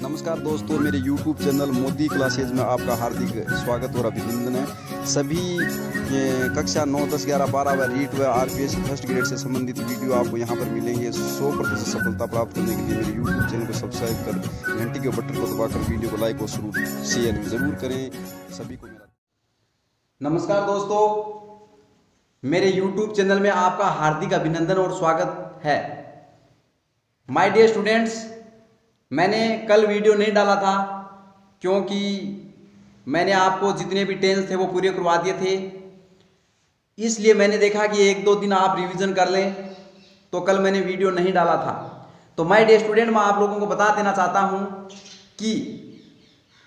नमस्कार दोस्तों, मेरे YouTube चैनल मोदी क्लासेज में आपका हार्दिक स्वागत और अभिनंदन है। सभी कक्षा 9, 10, 11, 12 व रीट व आरपीएस फर्स्ट ग्रेड से संबंधित वीडियो आपको यहाँ पर मिलेंगे। 100% सफलता प्राप्त करने के लिए मेरे YouTube चैनल को सब्सक्राइब कर घंटी के बटन को दबाकर वीडियो को लाइक और शेयर जरूर करें। सभी को मेरा नमस्कार दोस्तों, मेरे YouTube चैनल में आपका हार्दिक अभिनंदन और स्वागत है। माय डियर स्टूडेंट्स, मैंने कल वीडियो नहीं डाला था क्योंकि मैंने आपको जितने भी टेंस थे वो पूरे करवा दिए थे। इसलिए मैंने देखा कि 1-2 दिन आप रिवीजन कर लें, तो कल मैंने वीडियो नहीं डाला था। तो माय डियर स्टूडेंट, मैं आप लोगों को बता देना चाहता हूं कि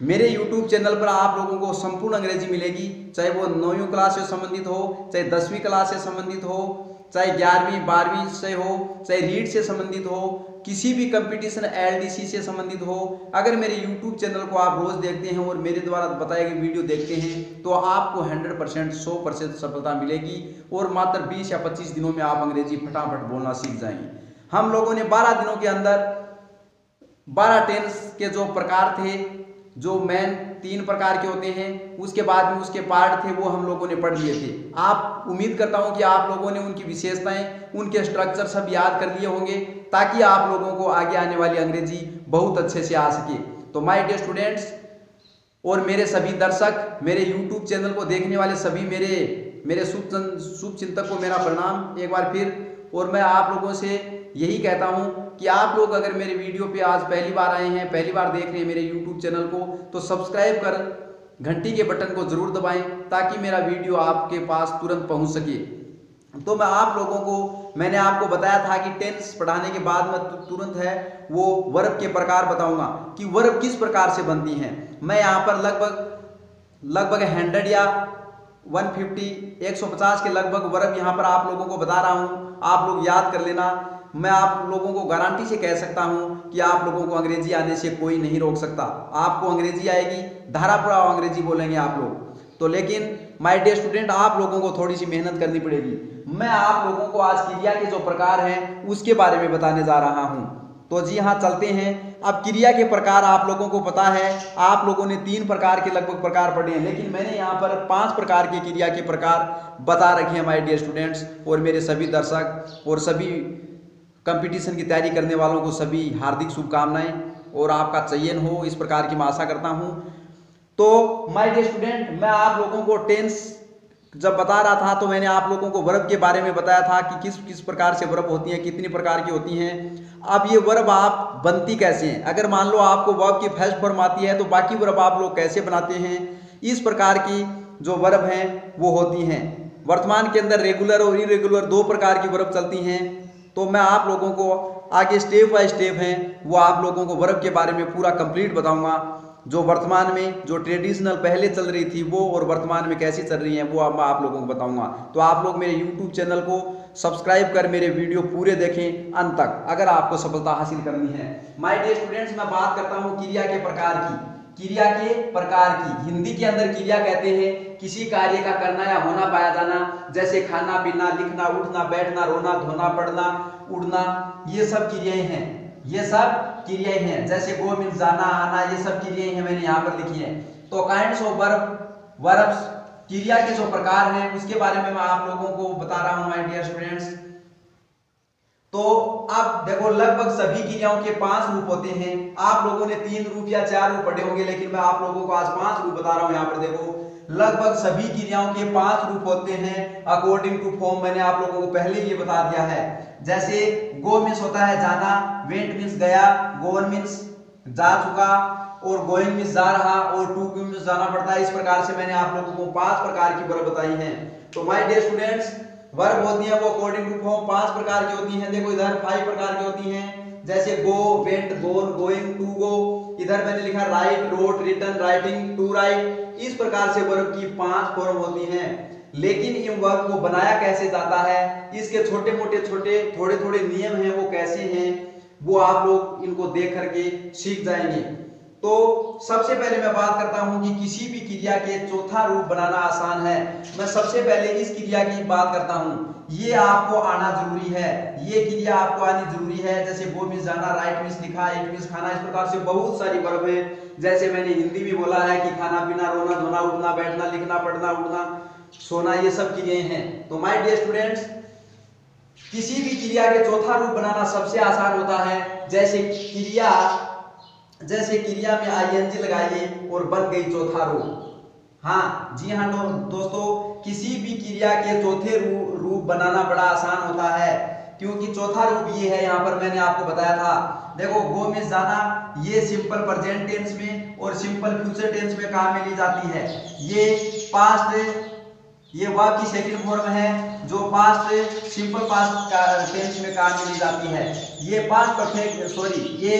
मेरे YouTube चैनल पर आप लोगों को संपूर्ण अंग्रेजी मिलेगी, चाहे वो 9वीं क्लास से संबंधित हो, चाहे 10वीं क्लास से संबंधित हो, चाहे 11वीं 12वीं से हो, चाहे रीड से संबंधित हो, किसी भी कंपटीशन LDC से संबंधित हो। अगर मेरे YouTube चैनल को आप रोज देखते हैं और मेरे द्वारा बताए गए वीडियो देखते हैं तो आपको 100% 100% सफलता मिलेगी और मात्र 20 या 25 दिनों में आप अंग्रेजी फटाफट बोलना सीख जाएंगे। हम लोगों ने 12 दिनों के अंदर 12 टेंस के जो प्रकार थे, जो मेन 3 प्रकार के होते हैं, उसके बाद में उसके पार्ट थे, वो हम लोगों ने पढ़ लिए थे। आप उम्मीद करता हूं कि आप लोगों ने उनकी विशेषताएं, उनके स्ट्रक्चर सब याद कर लिए होंगे ताकि आप लोगों को आगे आने वाली अंग्रेजी बहुत अच्छे से आ सके। तो माय डियर स्टूडेंट्स और मेरे सभी दर्शक, मेरे YouTube चैनल को देखने वाले सभी मेरे शुभ चिंतक को मेरा प्रणाम एक बार फिर। और मैं आप लोगों से यही कहता हूं कि आप लोग अगर मेरे वीडियो पे आज पहली बार आए हैं, पहली बार देख रहे हैं मेरे YouTube चैनल को, तो सब्सक्राइब कर घंटी के बटन को जरूर दबाएं ताकि मेरा वीडियो आपके पास तुरंत पहुंच सके। तो मैं आप लोगों को, मैंने आपको बताया था कि टेंस पढ़ाने के बाद मैं तुरंत है वो वर्ब के प्रकार बताऊंगा कि वर्ब किस प्रकार से बनती हैं। मैं यहाँ पर लगभग 100 या 150 के लगभग वर्ब यहाँ पर आप लोगों को बता रहा हूँ। आप लोग याद कर लेना। मैं आप लोगों को गारंटी से कह सकता हूं कि आप लोगों को अंग्रेजी आने से कोई नहीं रोक सकता। आपको अंग्रेजी आएगी, धारापुरा अंग्रेजी बोलेंगे आप लोग। तो लेकिन माय डियर स्टूडेंट, आप लोगों को थोड़ी सी मेहनत करनी पड़ेगी। मैं आप लोगों को आज क्रिया के जो प्रकार हैं उसके बारे में बताने जा रहा हूं। तो जी हाँ, चलते हैं। अब क्रिया के प्रकार आप लोगों को पता है, आप लोगों ने 3 प्रकार के लगभग प्रकार पढ़े हैं, लेकिन मैंने यहाँ पर 5 प्रकार के क्रिया के प्रकार बता रखे हैं माय डियर स्टूडेंट्स। और मेरे सभी दर्शक और सभी कंपटीशन की तैयारी करने वालों को सभी हार्दिक शुभकामनाएं और आपका चयन हो, इस प्रकार की मैं आशा करता हूं। तो माय डियर स्टूडेंट, मैं आप लोगों को टेंस जब बता रहा था तो मैंने आप लोगों को वर्ब के बारे में बताया था कि किस किस प्रकार से वर्ब होती हैं, कितनी प्रकार की होती हैं। अब ये वर्ब आप बनती कैसे हैं? अगर मान लो आपको वर्ब की फर्स्ट फॉर्म आती है तो बाकी वर्ब आप लोग कैसे बनाते हैं? इस प्रकार की जो वर्ब हैं वो होती हैं। वर्तमान के अंदर रेगुलर और इरेगुलर 2 प्रकार की वर्ब चलती हैं। तो मैं आप लोगों को आगे स्टेप बाय स्टेप हैं वो आप लोगों को वर्ब के बारे में पूरा कंप्लीट बताऊंगा। जो वर्तमान में जो ट्रेडिशनल पहले चल रही थी वो और वर्तमान में कैसी चल रही है वो अब मैं आप लोगों को बताऊंगा। तो आप लोग मेरे YouTube चैनल को सब्सक्राइब कर मेरे वीडियो पूरे देखें अंत तक, अगर आपको सफलता हासिल करनी है। माय डियर स्टूडेंट्स, मैं बात करता हूँ क्रिया के प्रकार की। क्रिया के प्रकार की हिंदी के अंदर क्रिया कहते हैं किसी कार्य का करना या होना पाया जाना, जैसे खाना पीना, लिखना, उठना, बैठना, रोना, धोना, पढ़ना, उड़ना, ये सब क्रियाएं हैं। ये सब क्रियाएं हैं। जैसे गो मीन्स जाना, आना, ये सब क्रियाएं हैं, मैंने यहाँ पर लिखी है। तो काइंड्स ऑफ वर्ब्स क्रिया के जो प्रकार हैं उसके बारे में मैं आप लोगों को बता रहा हूं माय डियर स्टूडेंट्स। तो अब देखो, लगभग सभी क्रियाओं के 5 रूप होते हैं। आप लोगों ने 3 रूप या 4 रूप पढ़े होंगे, लेकिन मैं आप लोगों को आज 5 रूप बता रहा हूं। यहाँ पर देखो, लगभग सभी क्रियाओं के 5 रूप होते हैं अकॉर्डिंग टू फॉर्म। मैंने आप लोगों को पहले ये बता दिया है। जैसे गो मीन्स होता है जाना, वेंट मीन्स गया, गोन मीन्स जा चुका, और गोइंग मीन्स जा रहा, और टू मीन्स जाना पड़ता है। इस प्रकार से मैंने आप लोगों को 5 प्रकार की वर्ब बताई हैं। तो माय डियर स्टूडेंट्स, वर्ब होती है वो अकॉर्डिंग टू फॉर्म 5 प्रकार की होती हैं। देखो इधर 5 प्रकार की होती हैं, जैसे go, went, gone, going, to go. इधर मैंने लिखा write, wrote, written, writing, to write. इस प्रकार से वर्ब की 5 फॉर्म होती हैं। लेकिन इन वर्ब को बनाया कैसे जाता है, इसके छोटे मोटे थोड़े थोड़े नियम हैं, वो कैसे हैं वो आप लोग इनको देख करके सीख जाएंगे। तो सबसे पहले मैं बात करता हूं कि किसी भी क्रिया के चौथा रूप बनाना आसान है। मैं सबसे पहले इस क्रिया की बात करता हूं, ये आपको आना जरूरी है, ये क्रिया आपको आनी जरूरी है। जैसे गो मीन्स जाना, राइट मीन्स लिखा, ईट मीन्स खाना, इस प्रकार से बहुत सारी वर्ब है। जैसे मैंने हिंदी में बोला है कि खाना पीना, रोना धोना, उठना बैठना, लिखना पढ़ना, उड़ना सोना, ये सब क्रियाएं हैं। तो माय डियर स्टूडेंट्स, किसी भी क्रिया के चौथा रूप बनाना सबसे आसान होता है। जैसे क्रिया में आईएनजी लगाइए और बन गई चौथा रूप। हाँ जी हाँ दोस्तों, किसी भी क्रिया के चौथे रूप बनाना बड़ा आसान होता है, क्योंकि चौथा रूप ये है। यहाँ पर मैंने आपको बताया था, देखो गो मीन्स जाना, ये सिंपल प्रेजेंट टेंस में और सिंपल फ्यूचर टेंस में काम में ली जाती है। ये पास्ट, ये वर्ब की सेकंड फॉर्म है जो पास्ट सिंपल पास्ट टेंस में काम में ली जाती है। ये ये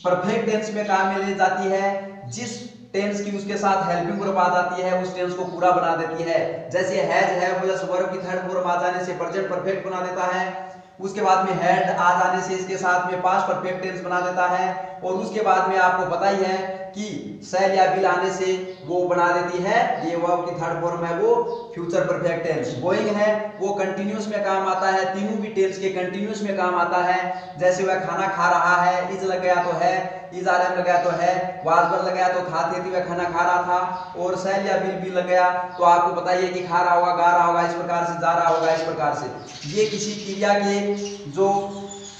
परफेक्ट टेंस में काम में ली जाती है। जिस टेंस की उसके साथ हेल्पिंग वर्ब आ जाती है उस टेंस को पूरा बना देती है। जैसे हैज है प्लस वर्ब की थर्ड फॉर्म आ जाने से प्रेजेंट परफेक्ट बना देता है। उसके बाद में हैड आ जाने से इसके साथ में पास्ट परफेक्ट टेंस बना देता है। और उसके बाद में आपको पता ही है कि शैल या विल आने से वो बना देती है, ये वर्ब की थर्ड फॉर्म है वो फ्यूचर परफेक्ट टेंस। गोइंग है वो कंटिन्यूअस में काम आता है, तीनों भी टेंस के कंटिन्यूअस में काम आता है। जैसे वह खाना खा रहा है, इज लग गया तो है, इज आरएम लग गया तो है, वाज वर लग गया तो था थे, वह खाना खा रहा था। और शैल या विल भी लग गया तो आपको पता ही है कि खा रहा होगा, गा रहा होगा, इस प्रकार से जा रहा होगा, इस प्रकार से। ये किसी क्रिया के जो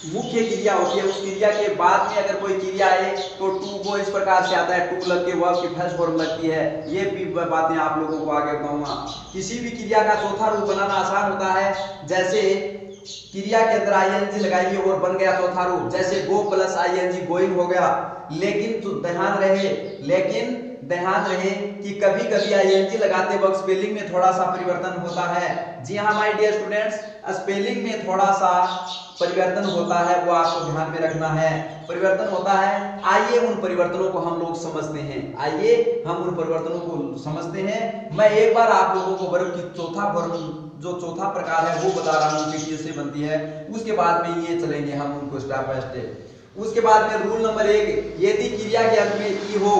मुख्य क्रिया होती है उस क्रिया के बाद में अगर कोई क्रिया आए तो टू वो इस प्रकार से आता है, टू लग के वर्ब की फर्स्ट फॉर्म लगती है। ये भी बातें आप लोगों को आगे बताऊंगा। किसी भी क्रिया का चौथा रूप बनाना आसान होता है। जैसे क्रिया के अंदर आईएनजी लगाइए और बन गया चौथा रूप। जैसे गो प्लस आईएनजी गोइंग हो गया। लेकिन तो ध्यान रहे कि कभी कभी आईएनजी लगाते वक्त स्पेलिंग में थोड़ा सा परिवर्तन होता है। जी हाँ माय डियर स्टूडेंट्स, स्पेलिंग में थोड़ा सा परिवर्तन होता है, वो आपको ध्यान में रखना है। परिवर्तन होता है, आइए उन परिवर्तनों को हम लोग समझते हैं। मैं एक बार आप लोगों को वर्ब की चौथा प्रकार है वो बता रहा हूँ कि कैसे बनती है। उसके बाद में ये चलेंगे हम उनको स्टेप बाय स्टेप। उसके बाद में रूल नंबर 1, यदि क्रिया के अंत में ई हो।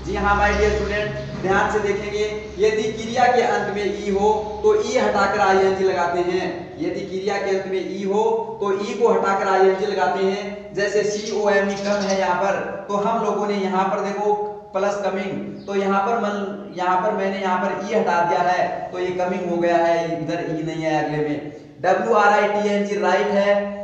जी हाँ माय डियर स्टूडेंट, ध्यान से देखेंगे, यदि क्रिया के अंत में ई हो तो ई हटाकर आईएनजी लगाते हैं। यदि क्रिया के अंत में ई हो तो ई को हटाकर आईएनजी लगाते हैं। जैसे COME कम है यहाँ पर, तो हम लोगों ने यहाँ पर देखो प्लस कमिंग, तो यहाँ पर मैंने यहाँ पर ई हटा दिया है तो ये कमिंग हो गया है, इधर ई नहीं है अगले में। WRITNG राइट है,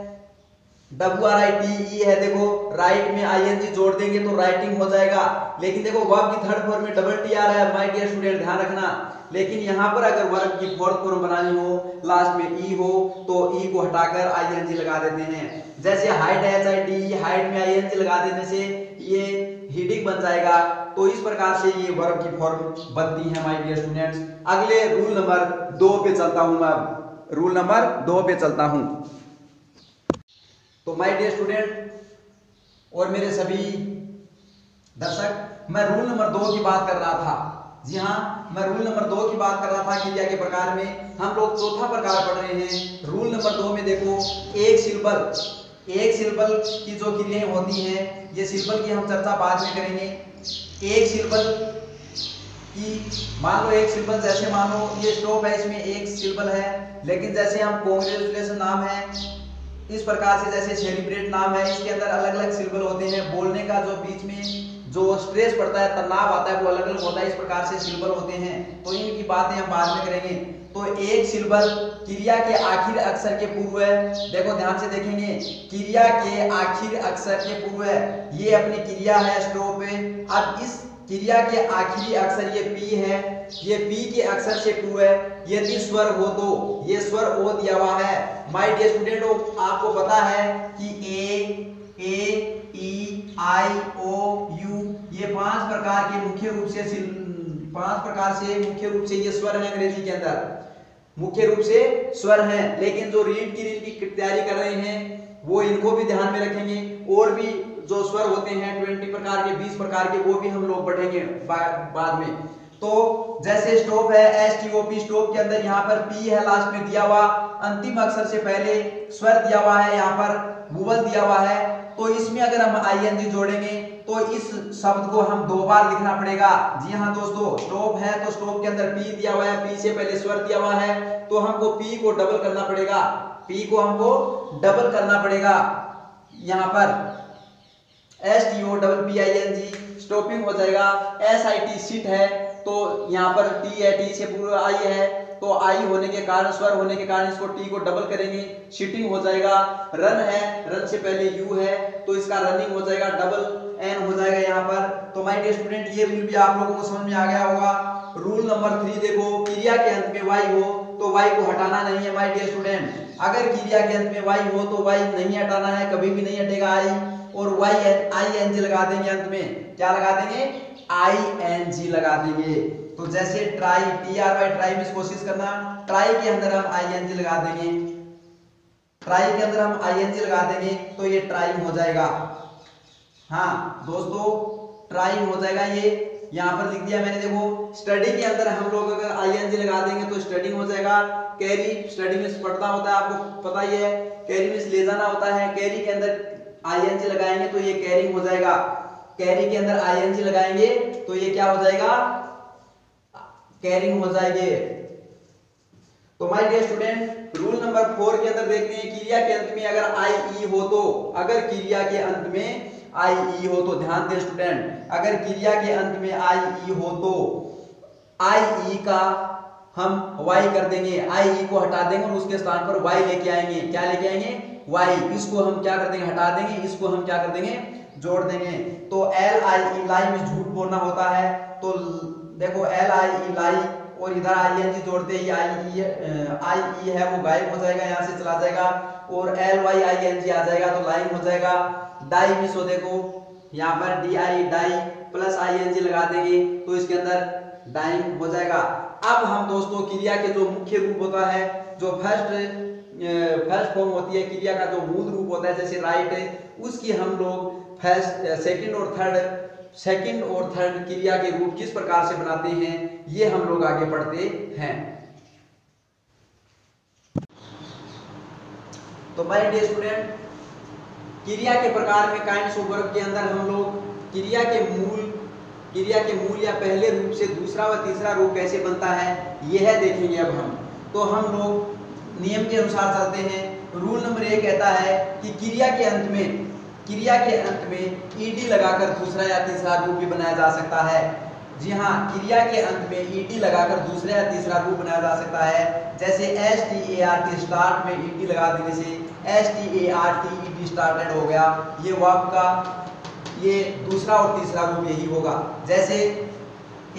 WRITE है, देखो राइट में आईएनजी जोड़ देंगे तो राइटिंग हो जाएगा। लेकिन देखो वर्ब की थर्ड फॉर्म में डबल टी आ रहा है माय डियर स्टूडेंट, ध्यान रखना। लेकिन यहाँ पर अगर वर्ब की फोर्थ फॉर्म बनानी हो, लास्ट में ई हो, तो ई को हटाकर आईएनजी लगा देते हैं। जैसे हाइड HIDE, हाइड में आईएनजी लगा देने से ये हीडिंग बन जाएगा। तो इस प्रकार से ये वर्ब की फॉर्म बनती है माय डियर स्टूडेंट्स। अगले रूल नंबर 2 पे चलता हूं मैं, रूल नंबर 2 पे चलता हूं। तो माय डियर स्टूडेंट और मेरे सभी दर्शक, मैं रूल नंबर 2 की बात कर रहा था। जी हाँ, मैं रूल नंबर 2 की बात कर रहा था। क्रिया के प्रकार में हम लोग चौथा प्रकार पढ़ रहे हैं। रूल नंबर 2 में देखो, एक सिंबल की जो क्रियाएं होती हैं, ये सिंबल की हम चर्चा बाद में करेंगे। एक सिंबल की मान लो, एक सिंबल जैसे मान लो ये स्टॉप है, इसमें एक सिंबल है। लेकिन जैसे हम कांग्रेचुलेशन नाम है, इस प्रकार से जैसे सेलिब्रेट नाम है, इसके अंदर अलग अलग सिंबल होते हैं। बोलने का जो बीच में जो स्ट्रेस पड़ता है, तनाव आता है, वो अलग अलग होता है। इस प्रकार से सिंबल होते हैं, तो इनकी बातें हम बाद में करेंगे। तो एक सिंबल क्रिया के आखिर अक्षर के पूर्व है। देखो ध्यान से देखेंगे, क्रिया के आखिर अक्षर के पूर्व है। ये अपनी क्रिया है स्टॉप है। अब इस क्रिया के आखिरी अक्षर ये पी है, ये पी के अक्षर से पूर्व है। यदि स्वर हो तो ये स्वर ओ दिया हुआ है। माय डियर स्टूडेंट, आपको पता है कि ए ई आई ओ यू ये 5 प्रकार के मुख्य रूप से ये स्वर हैं अंग्रेजी के अंदर, मुख्य रूप से स्वर हैं। लेकिन जो रीड की तैयारी कर रहे हैं वो इनको भी ध्यान में रखेंगे। और भी जो स्वर होते हैं 20 प्रकार के, 20 प्रकार के, वो भी हम लोग पढ़ेंगे बाद में। तो जैसे स्टॉप है, STOP, स्टॉप के अंदर यहाँ पर पी है लास्ट में दिया हुआ, अंतिम अक्षर से पहले स्वर दिया हुआ है, यहाँ पर वुवल दिया हुआ है। तो इसमें अगर हम आईएनजी जोड़ेंगे तो इस शब्द को हम 2 बार लिखना पड़ेगा। जी हाँ दोस्तों, स्टॉप है तो स्टॉप के अंदर पी दिया हुआ है, पी से पहले स्वर दिया हुआ है, तो हमको पी को डबल करना पड़ेगा, पी को हमको डबल करना पड़ेगा। यहाँ पर STOPPING स्टॉपिंग हो जाएगा। SIT सिट है तो यहाँ पर टी है, टी से पूरा आई है, तो आई होने के कारण, स्वर होने के कारण इसको टी को डबल करेंगे, शिटिंग हो जाएगा। रन है, रन से पहले यू है तो इसका रनिंग हो जाएगा, डबल एन हो जाएगा यहाँ पर। तो माय डियर स्टूडेंट, ये रूल भी आप लोगों को समझ में आ गया होगा। रूल नंबर 3 देखो, क्रिया के अंत में वाई हो तो वाई को हटाना नहीं है माय डियर स्टूडेंट। अगर क्रिया के अंत में वाई हो तो वाई नहीं हटाना है, कभी भी नहीं हटेगा आई, और वाई ING लगा देंगे अंत में। क्या लगा देंगे? ING लगा देंगे। तो जैसे ट्राई, TRY ट्राई में कोशिश करना, ट्राई के अंदर हम ING लगा देंगे, ट्राई के अंदर हम ING लगा देंगे तो ये ट्राइंग हो जाएगा। हाँ दोस्तों, ट्राइंग हो जाएगा। ये यहाँ पर लिख दिया मैंने, देखो। स्टडी के अंदर हम लोग अगर ING लगा देंगे तो स्टडिंग हो जाएगा। कैरी, स्टडी में पढ़ना होता है, आपको पता ही है, कैरी में ले जाना होता है, कैरी के अंदर ING लगाएंगे तो ये कैरिंग हो जाएगा। कैरी के अंदर ING लगाएंगे तो ये क्या हो जाएगा? कैरिंग हो जाएंगे। तो my dear student, rule number 4 के अंदर देखते हैं, क्रिया के अंत में अगर IE हो तो, अगर क्रिया के अंत में IE हो तो, ध्यान दें स्टूडेंट, अगर क्रिया के अंत में IE हो तो IE का हम Y कर देंगे, IE को हटा देंगे और उसके स्थान पर Y लेके आएंगे। क्या लेके आएंगे? Y। इसको हम क्या कर देंगे? हटा देंगे, इसको हम क्या कर देंगे? जोड़ देंगे। तो LIE लाई में झूठ बोलना होता है, तो देखो LIE लाई और इधर ING जोड़ते ही IE है वो गायब हो जाएगा, यहाँ से चला जाएगा, और LYING आ जाएगा तो लाइन हो जाएगा। डाई मिस हो, देखो यहाँ पर DI डाई प्लस ING लगा देंगे तो इसके अंदर डाइंग हो जाएगा। अब हम दोस्तों क्रिया के जो मुख्य रूप होता है, जो फर्स्ट फॉर्म होती है क्रिया का, जो मूल रूप होता है, जैसे राइट है, उसकी हम लोग सेकंड और थर्ड क्रिया के रूप किस प्रकार से बनाते हैं, ये हम लोग आगे पढ़ते हैं। तो माय डियर स्टूडेंट, क्रिया के प्रकार में काइंड्स ऑफ वर्ब के अंदर हम लोग क्रिया के मूल या पहले रूप से दूसरा व तीसरा रूप कैसे बनता है यह देखेंगे अब हम। तो हम लोग नियम के अनुसार चलते हैं। रूल नंबर 1 कहता है कि क्रिया के अंत में ईडी लगाकर दूसरा या तीसरा रूप भी बनाया जा सकता है। जी हाँ, क्रिया के अंत में ईडी लगाकर दूसरा या तीसरा रूप बनाया जा सकता है। जैसे START स्टार्ट में ईडी लगा देने से START ईडी स्टार्टेड हो गया। ये वाक्य का ये दूसरा और तीसरा रूप यही होगा। जैसे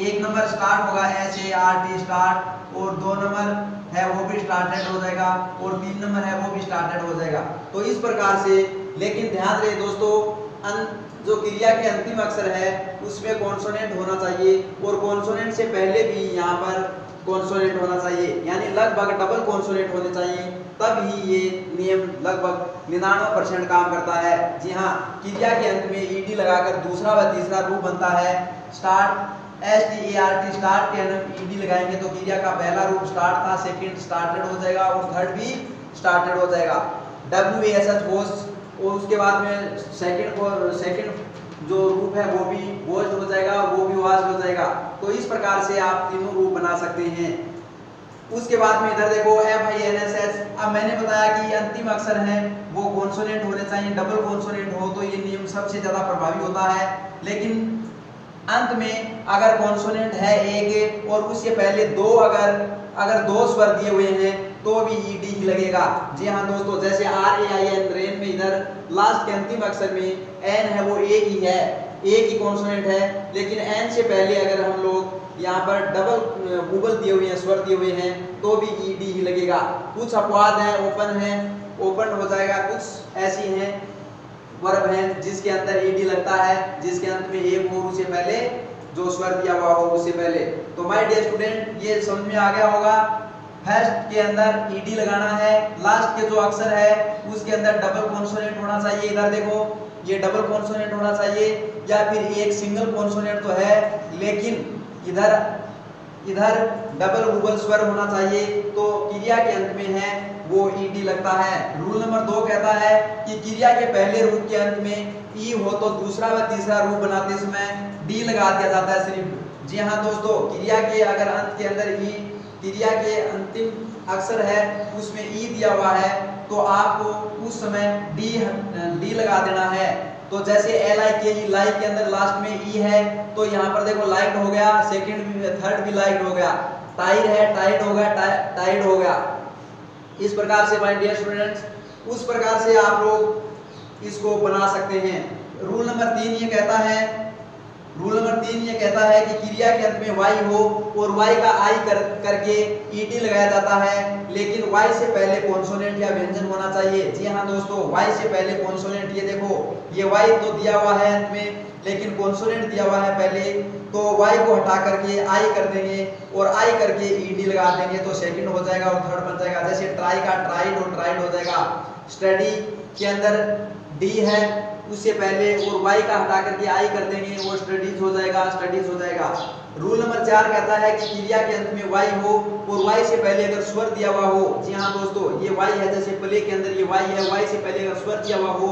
1 नंबर स्टार्ट होगा SART स्टार्ट, और 2 नंबर है वो भी स्टार्टेड हो जाएगा, और 3 नंबर है वो भी स्टार्टेड हो जाएगा। तो इस प्रकार से, लेकिन ध्यान रहे दोस्तों, जो क्रिया के अंतिम अक्षर है उसमें कॉन्सोनेंट होना चाहिए, और कॉन्सोनेंट से पहले भी यहाँ पर कॉन्सोनेंट होना चाहिए, यानी लगभग डबल कॉन्सोनेंट होने चाहिए, तब ही ये नियम लगभग 99% काम करता है। जी हाँ, क्रिया के अंत में ईडी लगाकर दूसरा व तीसरा रूप बनता है। स्टार्ट, START स्टार्ट के अंदर ईडी लगाएंगे तो क्रिया का पहला रूप स्टार्ट था, सेकंड स्टार्टेड हो जाएगा, और थर्ड भी स्टार्टेड हो जाएगा। WASH वॉज, और उसके बाद में सेकंड जो रूप है वो भी वॉज्ड हो जाएगा, वो भी वाज्ड हो जाएगा। तो इस प्रकार से आप तीनों रूप बना सकते हैं। उसके बाद में इधर देखो FINSH। अब मैंने बताया कि अंतिम अक्षर है वो कॉन्सोनेंट होने चाहिए, डबल कॉन्सोनेंट हो तो ये नियम सबसे ज्यादा प्रभावी होता है। लेकिन अंत में अगर कॉन्सोनेंट है एक और उससे पहले अगर दो स्वर दिए हुए हैं तो भी ईडी ही लगेगा। जी हाँ दोस्तों, जैसे RAIN रेन में इधर लास्ट के अंतिम अक्षर में एन है वो एक ही है, एक ही कॉन्सोनेंट है, लेकिन एन से पहले अगर हम लोग यहाँ पर डबल गूगल दिए हुए हैं, स्वर दिए हुए हैं, तो भी ईडी ही लगेगा। कुछ अपवाद हैं, ओपन हो जाएगा, कुछ ऐसी हैं वर्ब हैं जिसके अंदर ईडी लगता है, जिसके अंत में एक हो उससे पहले जो स्वर दिया हुआ हो उससे पहले। तो माय डियर स्टूडेंट, ये समझ में आ गया होगा। फर्स्ट के अंदर ईडी लगाना है, लास्ट के जो अक्षर है उसके अंदर डबल कॉन्सोनेंट होना चाहिए। इधर देखो ये डबल कॉन्सोनेंट होना चाहिए, या फिर एक सिंगल कॉन्सोनेंट तो है, लेकिन इधर इधर डबल वुवल स्वर होना चाहिए, तो क्रिया के अंत में है वो ईडी लगता है। रूल नंबर 2 कहता है कि क्रिया के पहले रूप के अंत में ई हो तो दूसरा व तीसरा रूप बनाते समय डी लगा दिया जाता है सिर्फ। जी हाँ दोस्तों, क्रिया के अगर अंत के अंदर ई, क्रिया के अंतिम अक्षर है उसमें ई दिया हुआ है तो आपको उस समय डी लगा देना है। तो जैसे LIKE लाइक के अंदर लास्ट में ई है तो यहाँ पर देखो लाइट हो गया, सेकंड भी थर्ड भी लाइट हो गया, टाइड है टाइड हो गया, टाइड हो गया। इस प्रकार से माय डियर स्टूडेंट्स, उस प्रकार से आप लोग इसको बना सकते हैं। रूल नंबर 3 ये कहता है कि क्रिया के अंत में वाई हो और वाई का आई करके ईडी लगाया जाता है, लेकिन वाई से पहले कॉन्सोनेंट या व्यंजन होना चाहिए। जी हाँ दोस्तों, वाई से पहले कॉन्सोनेंट, ये देखो ये वाई तो दिया हुआ है अंत में लेकिन कॉन्सोनेंट दिया हुआ है पहले, तो वाई को हटा करके आई कर देंगे और आई करके ईडी लगा देंगे तो सेकंड हो जाएगा और थर्ड बन जाएगा। जैसे ट्राई का ट्राइड और ट्राइड हो जाएगा। स्टडी के अंदर डी है उससे पहले और वाई का हटा करके आई कर देंगे, वो स्टडीज हो जाएगा, स्टडीज हो जाएगा। रूल नंबर 4 कहता है कि क्रिया के अंत में वाई हो और वाई से पहले अगर स्वर दिया हुआ हो। जी हाँ दोस्तों, ये वाई है, जैसे प्ले के अंदर ये वाई है, वाई से पहले अगर स्वर दिया हुआ हो,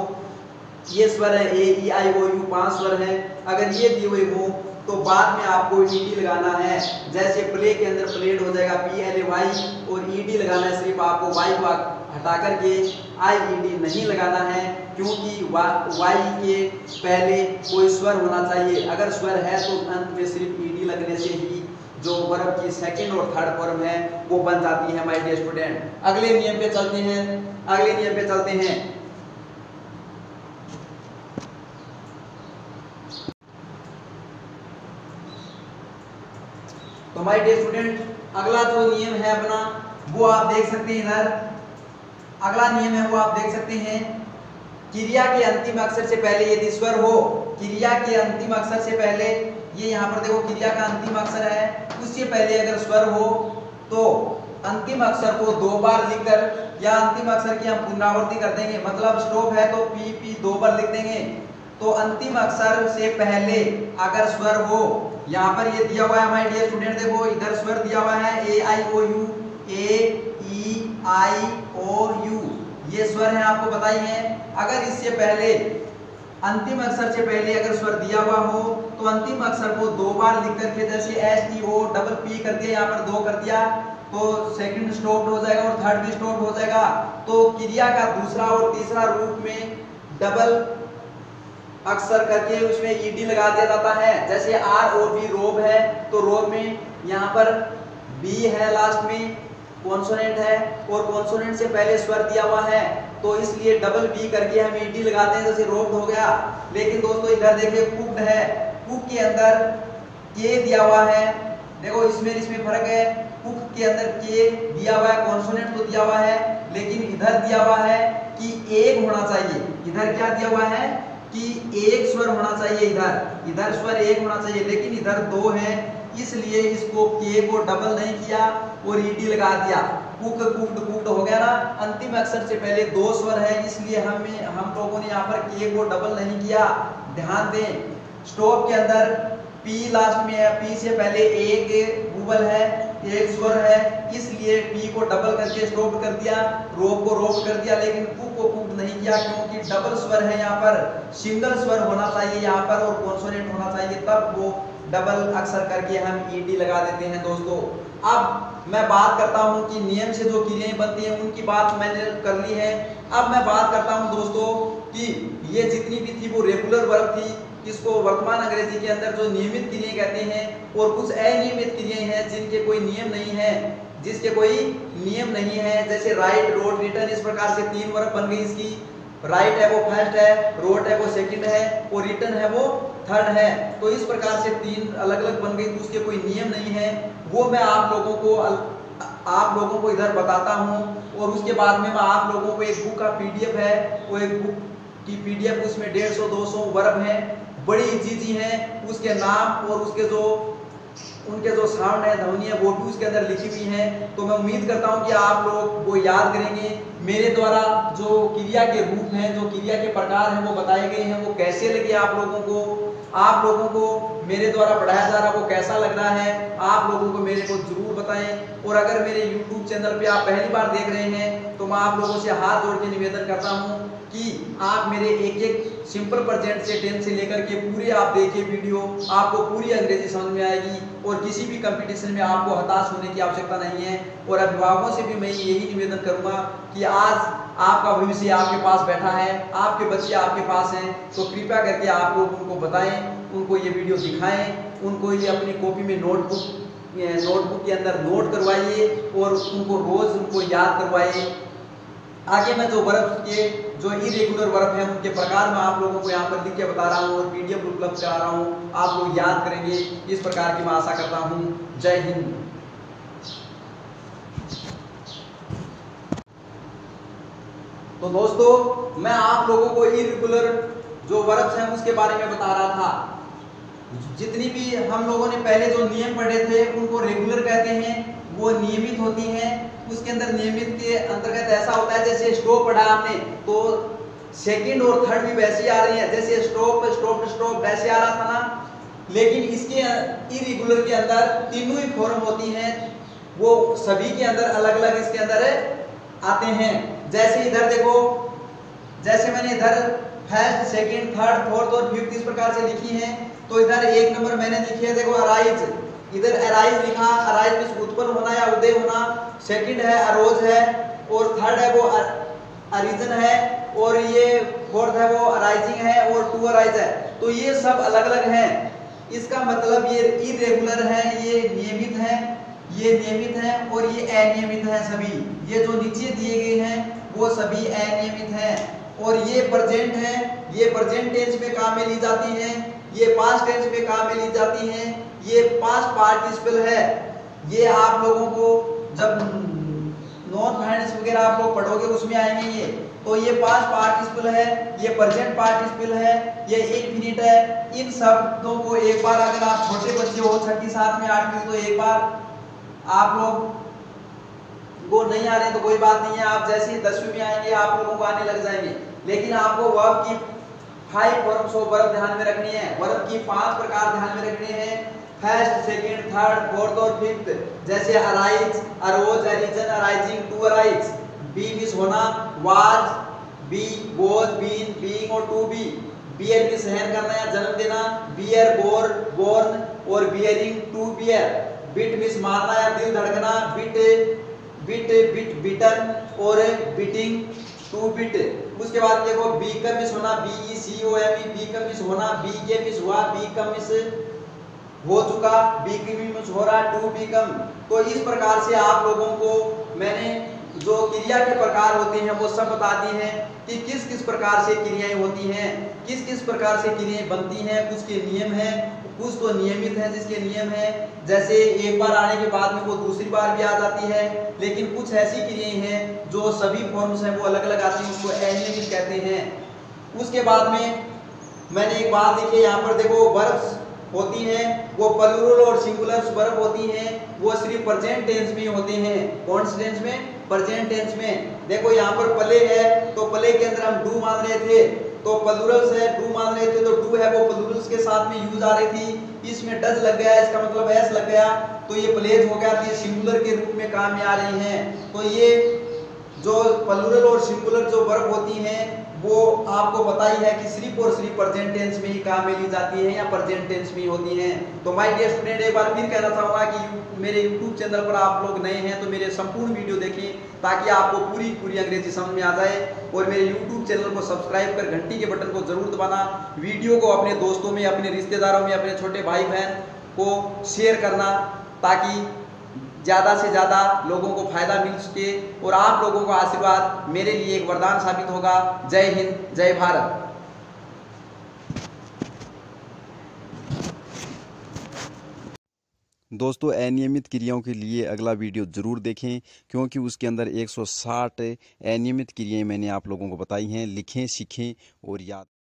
ये स्वर है ए ई आई ओ यू 5 स्वर है, अगर ये दिए हुए हो तो बाद में आपको ईडी लगाना है। जैसे प्ले के अंदर प्लेड हो जाएगा PLAY और ईडी लगाना है, सिर्फ आपको वाई को हटा करके IED नहीं लगाना है क्योंकि वाई के पहले कोई स्वर होना चाहिए। अगर स्वर है तो अंत में सिर्फ ईडी लगने से ही जो वर्ब की सेकंड और थर्ड फॉर्म है वो बन जाती है माय डियर स्टूडेंट। अगले नियम पे चलते हैं। तो माय डियर स्टूडेंट, अगला जो नियम है अपना वो आप देख सकते हैं इधर। अगला नियम है वो आप देख सकते हैं, क्रिया के अंतिम अक्षर से पहले यदि स्वर हो, क्रिया के अंतिम अक्षर से पहले, ये यहाँ पर देखो क्रिया का अंतिम अक्षर है, उससे पहले अगर स्वर हो तो अंतिम अक्षर को 2 बार लिखकर, या अंतिम अक्षर की हम पुनरावृत्ति कर देंगे, मतलब स्टॉप है तो पी 2 बार लिख देंगे। तो अंतिम अक्षर से पहले अगर स्वर हो, यहाँ पर ये दिया हुआ है माय डियर स्टूडेंट, देखो इधर स्वर दिया हुआ है AIOU, AEIOU, ये स्वर है आपको बताई है। अगर इससे पहले अंतिम अक्षर से पहले अगर स्वर दिया हुआ हो तो अंतिम अक्षर को 2 बार लिख करके, जैसे STOPP कर दिया, यहाँ पर 2 कर दिया तो सेकंड स्टॉप हो जाएगा और थर्ड भी स्टॉप हो जाएगा। तो क्रिया का दूसरा और तीसरा रूप में डबल अक्षर करके उसमें ईडी लगा दिया जाता है। जैसे ROB रोब है तो रोब में यहाँ पर B है, लास्ट में कॉन्सोनेंट है और कॉन्सोनेंट से पहले स्वर दिया हुआ है तो इसलिए डबल B करके हम ईडी लगाते हैं, जैसे रोब हो गया। लेकिन दोस्तों इधर देखिए कुक्ड है, कुक के अंदर K दिया हुआ है, देखो इसमें फर्क है। कुक के अंदर K दिया हुआ है, कॉन्सोनेंट तो दिया हुआ है, लेकिन इधर दिया हुआ है कि एक होना चाहिए। इधर क्या दिया हुआ है कि एक स्वर होना चाहिए, इधर स्वर एक होना चाहिए, लेकिन इधर 2 है, इसलिए इसको K को डबल नहीं किया और ईडी लगा दिया। कुक्ड हो गया ना। अंतिम अक्षर से पहले 2 स्वर है, इसलिए हम लोगों ने यहाँ पर K को डबल नहीं किया। ध्यान दें, स्टॉप के अंदर P लास्ट में है, P से पहले एक वुवल है, एक स्वर है, इसलिए P को डबल करके स्टॉप कर दिया, रोब को रोब कर दिया, लेकिन कुक को कुक नहीं किया क्योंकि डबल स्वर है। यहाँ पर सिंगल स्वर होना चाहिए यहाँ पर और कॉन्सोनेंट होना चाहिए, तब वो डबल अक्षर करके हम ईडी लगा देते हैं दोस्तों। अब मैं बात करता हूँ कि नियम से जो क्रियाएं बनती हैं उनकी बात मैंने कर ली है। अब मैं बात करता हूँ दोस्तों कि ये जितनी भी थी वो रेगुलर वर्ब थी, इसको वर्तमान अंग्रेजी के अंदर जो नियमित क्रियाएं कहते हैं, और कुछ अनियमित क्रियाएं हैं जिनके कोई नियम नहीं है, जैसे राइट, रोड, रिटर्न। इस प्रकार से 3 वर्ब बन गई इसकी। राइट है वो फर्स्ट है, रोड है वो सेकंड है और रिटर्न है वो थर्ड है। तो इस प्रकार से 3 अलग अलग बन गई, तो उसके कोई नियम नहीं है। वो मैं आप लोगों को इधर बताता हूँ और उसके बाद में मैं आप लोगों को एक बुक का PDF है, वो एक बुक की PDF, उसमें 150-200 वर्ब हैं, बड़ी इजी हैं। उसके नाम और उसके जो उनके जो साउंड है, ध्वनि है, वो भी उसके अंदर लिखी हुई है। तो मैं उम्मीद करता हूँ कि आप लोग वो याद करेंगे। मेरे द्वारा जो क्रिया के रूप हैं, जो क्रिया के प्रकार हैं वो बताए गए हैं, वो कैसे लगे आप लोगों को, आप लोगों को मेरे द्वारा पढ़ाया जा रहा वो कैसा लग रहा है, आप लोगों को मेरे को जरूर बताएं। और अगर मेरे YouTube चैनल पे आप पहली बार देख रहे हैं तो मैं आप लोगों से हाथ जोड़ के निवेदन करता हूं कि आप मेरे एक एक सिंपल प्रेजेंट से 10 से लेकर के पूरे आप देखिए वीडियो, आपको पूरी अंग्रेजी समझ में आएगी और किसी भी कंपटीशन में आपको हताश होने की आवश्यकता नहीं है। और अभिभावकों से भी मैं यही निवेदन करूंगा कि आज आपका भविष्य आपके पास बैठा है, आपके बच्चे आपके पास हैं, तो कृपया करके आप लोग उनको बताएं, उनको ये वीडियो दिखाएं, उनको ये अपनी कॉपी में नोटबुक के अंदर नोट करवाइए और उनको रोज उनको याद करवाइए। आगे मैं जो वर्ब के जो इरेगुलर वर्ब है उनके प्रकार में आप लोगों को यहाँ पर लिख के बता रहा हूँ और पीडीएफ उपलब्ध करा रहा हूँ, आप लोग याद करेंगे इस प्रकार की मैं आशा करता हूँ। जय हिंद। तो दोस्तों मैं आप लोगों को इरेगुलर जो वर्ब्स हैं उसके बारे में बता रहा था। जितनी भी हम लोगों ने पहले जो नियम पढ़े थे उनको रेगुलर कहते हैं, वो नियमित होती हैं। उसके अंदर नियमित के अंतर्गत ऐसा होता है जैसे स्टॉप पढ़ा आपने तो सेकंड और थर्ड भी वैसे आ रही है, जैसे स्टॉप स्टॉप स्टॉप वैसे आ रहा था ना। लेकिन इसके इरेगुलर के अंदर तीनों ही फॉर्म होती हैं, वो सभी के अंदर अलग अलग इसके अंदर आते हैं। जैसे इधर देखो, जैसे मैंने इधर फर्स्ट सेकंड थर्ड फोर्थ और फिफ्थ इस प्रकार से लिखी है, तो इधर एक नंबर मैंने लिखी है देखो अराइज, इधर अराइज लिखा, अराइज मींस उत्पन्न होना या उदय होना। सेकंड है अरोज है और थर्ड है वो अरिजन है और ये फोर्थ है वो अराइजिंग है और टू अराइज है। तो ये सब अलग अलग हैं। इसका मतलब ये इरेगुलर है, ये नियमित है, ये नियमित है और ये अनियमित है। सभी ये जो नीचे दिए गए हैं वो सभी अनियमित हैं। और ये प्रेजेंट है, ये प्रेजेंट टेंस में काम में ली जाती है, ये पास्ट टेंस में काम में ली जाती है, ये पास्ट पार्टिसिपल है। ये आप लोगों को जब नॉन फाइनेंस वगैरह आप लोग पढ़ोगे उसमें आएंगे ये। तो ये पास्ट पार्टिसिपल है, ये प्रेजेंट पार्टिसिपल है, ये इंफिनिट है। इन शब्दों को एक बार अगर आप छोटे बच्चे हो 6ठी 7वीं 8वीं तो एक बार आप लोग वो नहीं आ रहे तो कोई बात नहीं है, आप जैसे ही 10वीं में आएंगे आप लोगों को आने लग जाएंगे। लेकिन आपको वर्ब की 5 फॉर्म्स ऑफ वर्ब ध्यान में रखनी है, वर्ब की 5 प्रकार ध्यान में रखने हैं, फर्स्ट सेकंड थर्ड फोर्थ और फिफ्थ। जैसे arise, arose, arisen, arising, to arise. Be means होना, was, be, was, been, being और टू बी। बियर मींस सहन करना या जन्म देना, बियर, बोर, बोर्न और bearing, to bear. Beat means मारना या दिल धड़कना, बिट, बिट, बिट, बिटन और बिटिंग, टू बिट। उसके बाद देखो बीकम मींस होना, BECOME, बीकम मींस होना, बीके मींस हुआ, बीकम मींस हो चुका, बीकम मींस हो रहा, टू बीकम। तो इस प्रकार से आप लोगों को मैंने जो क्रिया के प्रकार होते हैं वो सब बता दी हैं कि किस किस प्रकार से क्रियाएं होती हैं, किस किस प्रकार से क्रियाएं बनती हैं। कुछ के नियम हैं, कुछ तो नियमित है जिसके नियम है, जैसे एक बार आने के बाद में वो दूसरी बार भी आ जाती है। लेकिन कुछ ऐसी क्रियाएं हैं जो सभी फॉर्म्स हैं वो अलग अलग आती हैं, उसको अनियमित कहते हैं। उसके बाद में मैंने एक बात लिखी है यहाँ पर देखो, वर्ब्स होती हैं वो प्लूरल और सिंगुलर वर्ब होती हैं, वो सिर्फ प्रेजेंट टेंस में होते हैं। कौन से टेंस में? प्रेजेंट टेंस में। देखो यहाँ पर प्ले है तो प्ले के अंदर हम डू मान रहे थे तो प्लूरल्स है, डू मान रहे थे तो डू है वो प्लूरल्स के साथ में यूज आ रही थी। इसमें डज लग गया, इसका मतलब एस लग गया तो ये प्लेज हो गया, तो ये सिंगुलर के रूप में काम में आ रही हैं। तो ये जो प्लूरल और सिंगुलर जो वर्ब होती हैं वो आपको बताई है कि सिर्फ और सिर्फ प्रेजेंट टेंस में ही काम में ली जाती है या प्रेजेंट टेंस में ही होती हैं। तो माय डियर स्टूडेंट, एक बार फिर कहना चाहूँगा कि मेरे YouTube चैनल पर आप लोग नए हैं तो मेरे संपूर्ण वीडियो देखें ताकि आपको पूरी अंग्रेजी समझ में आ जाए। और मेरे YouTube चैनल को सब्सक्राइब कर घंटी के बटन को जरूर दबाना, वीडियो को अपने दोस्तों में, अपने रिश्तेदारों में, अपने छोटे भाई बहन को शेयर करना ताकि ज़्यादा से ज़्यादा लोगों को फायदा मिल सके और आप लोगों का आशीर्वाद मेरे लिए एक वरदान साबित होगा। जय हिंद, जय भारत। दोस्तों अनियमित क्रियाओं के लिए अगला वीडियो ज़रूर देखें क्योंकि उसके अंदर 160 अनियमित क्रियाएं मैंने आप लोगों को बताई हैं। लिखें, सीखें और याद